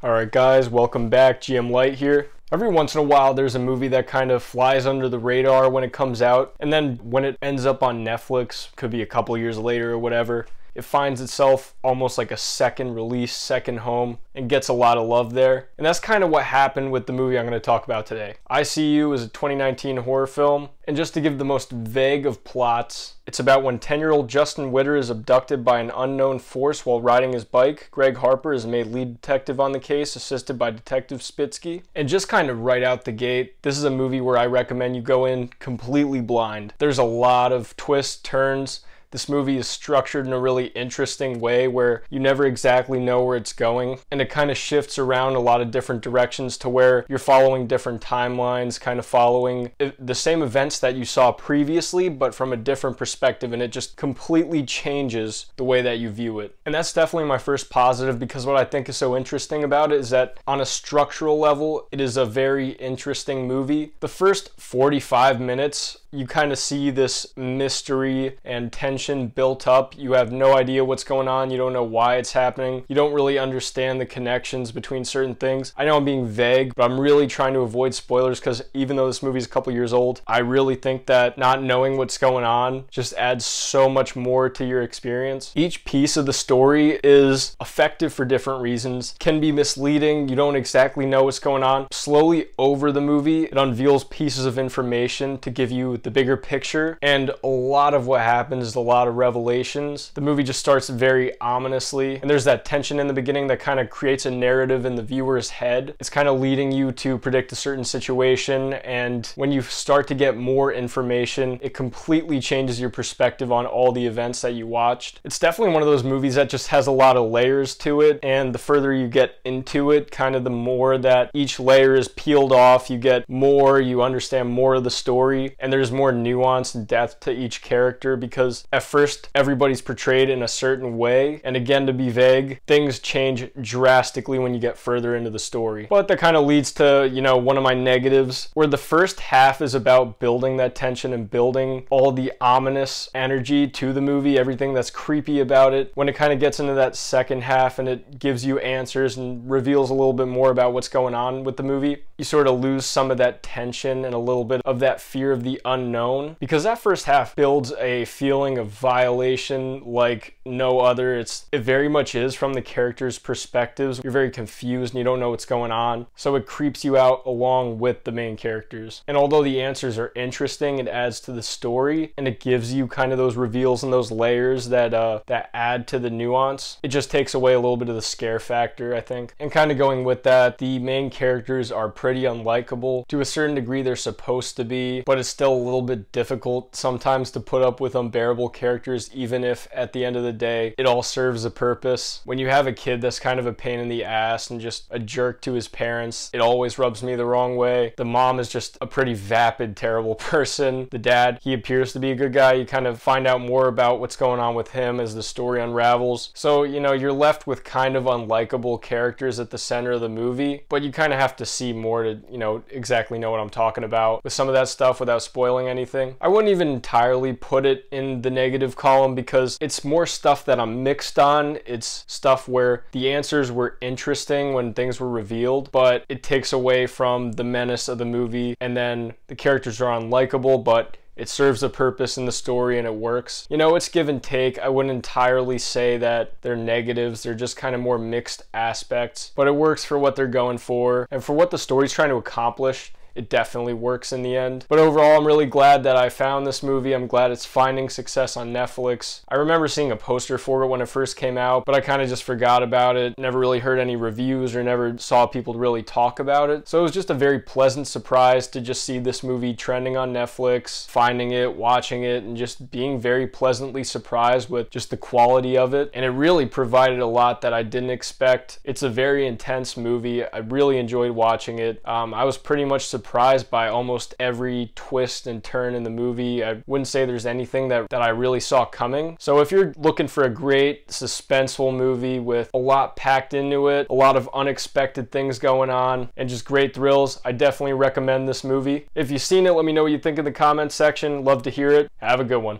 Alright guys, welcome back. GM Light here. Every once in a while there's a movie that kind of flies under the radar when it comes out, and then when it ends up on Netflix, could be a couple years later or whatever, it finds itself almost like a second release, second home, and gets a lot of love there. And that's kind of what happened with the movie I'm going to talk about today. I See You is a 2019 horror film, and just to give the most vague of plots, it's about when 10-year-old Justin Witter is abducted by an unknown force while riding his bike. Greg Harper is made lead detective on the case, assisted by Detective Spitsky. And just kind of right out the gate, this is a movie where I recommend you go in completely blind. There's a lot of twists, turns. This movie is structured in a really interesting way where you never exactly know where it's going, and it kind of shifts around a lot of different directions to where you're following different timelines, kind of following the same events that you saw previously but from a different perspective, and it just completely changes the way that you view it. And that's definitely my first positive, because what I think is so interesting about it is that on a structural level, it is a very interesting movie. The first 45 minutes, you kind of see this mystery and tension built up. You have no idea what's going on. You don't know why it's happening. You don't really understand the connections between certain things. I know I'm being vague, but I'm really trying to avoid spoilers because even though this movie is a couple years old, I really think that not knowing what's going on just adds so much more to your experience. Each piece of the story is effective for different reasons, can be misleading. You don't exactly know what's going on. Slowly over the movie, it unveils pieces of information to give you the bigger picture, and a lot of what happens is a lot of revelations. The movie just starts very ominously, and there's that tension in the beginning that kind of creates a narrative in the viewer's head. It's kind of leading you to predict a certain situation, and when you start to get more information, it completely changes your perspective on all the events that you watched. It's definitely one of those movies that just has a lot of layers to it, and the further you get into it, kind of the more that each layer is peeled off, you get more, you understand more of the story, and there's more nuance and depth to each character, because at first everybody's portrayed in a certain way, and again, to be vague, things change drastically when you get further into the story. But that kind of leads to, you know, one of my negatives, where the first half is about building that tension and building all the ominous energy to the movie, everything that's creepy about it. When it kind of gets into that second half and it gives you answers and reveals a little bit more about what's going on with the movie, you sort of lose some of that tension and a little bit of that fear of the unknown, because that first half builds a feeling of violation like no other. It very much is from the characters' perspectives. You're very confused and you don't know what's going on, so it creeps you out along with the main characters. And although the answers are interesting, it adds to the story and it gives you kind of those reveals and those layers that add to the nuance. It just takes away a little bit of the scare factor, I think. And kind of going with that, the main characters are pretty unlikable. To a certain degree, they're supposed to be, but it's still a little bit difficult sometimes to put up with unbearable characters, even if at the end of the day it all serves a purpose. When you have a kid that's kind of a pain in the ass and just a jerk to his parents, it always rubs me the wrong way. The mom is just a pretty vapid, terrible person. The dad, he appears to be a good guy. You kind of find out more about what's going on with him as the story unravels. So, you know, you're left with kind of unlikable characters at the center of the movie, but you kind of have to see more to, you know, exactly know what I'm talking about with some of that stuff without spoiling anything. I wouldn't even entirely put it in the negative column, because it's more stuff that I'm mixed on. It's stuff where the answers were interesting when things were revealed, but it takes away from the menace of the movie, and then the characters are unlikable, but it serves a purpose in the story and it works. You know, it's give and take. I wouldn't entirely say that they're negatives. They're just kind of more mixed aspects, but it works for what they're going for and for what the story's trying to accomplish. It definitely works in the end. But overall, I'm really glad that I found this movie. I'm glad it's finding success on Netflix. I remember seeing a poster for it when it first came out, but I kind of just forgot about it. Never really heard any reviews or never saw people really talk about it. So it was just a very pleasant surprise to just see this movie trending on Netflix, finding it, watching it, and just being very pleasantly surprised with just the quality of it. And it really provided a lot that I didn't expect. It's a very intense movie. I really enjoyed watching it. I was pretty much surprised by almost every twist and turn in the movie. I wouldn't say there's anything that I really saw coming. So if you're looking for a great suspenseful movie with a lot packed into it, a lot of unexpected things going on, and just great thrills, I definitely recommend this movie. If you've seen it, let me know what you think in the comments section. Love to hear it. Have a good one.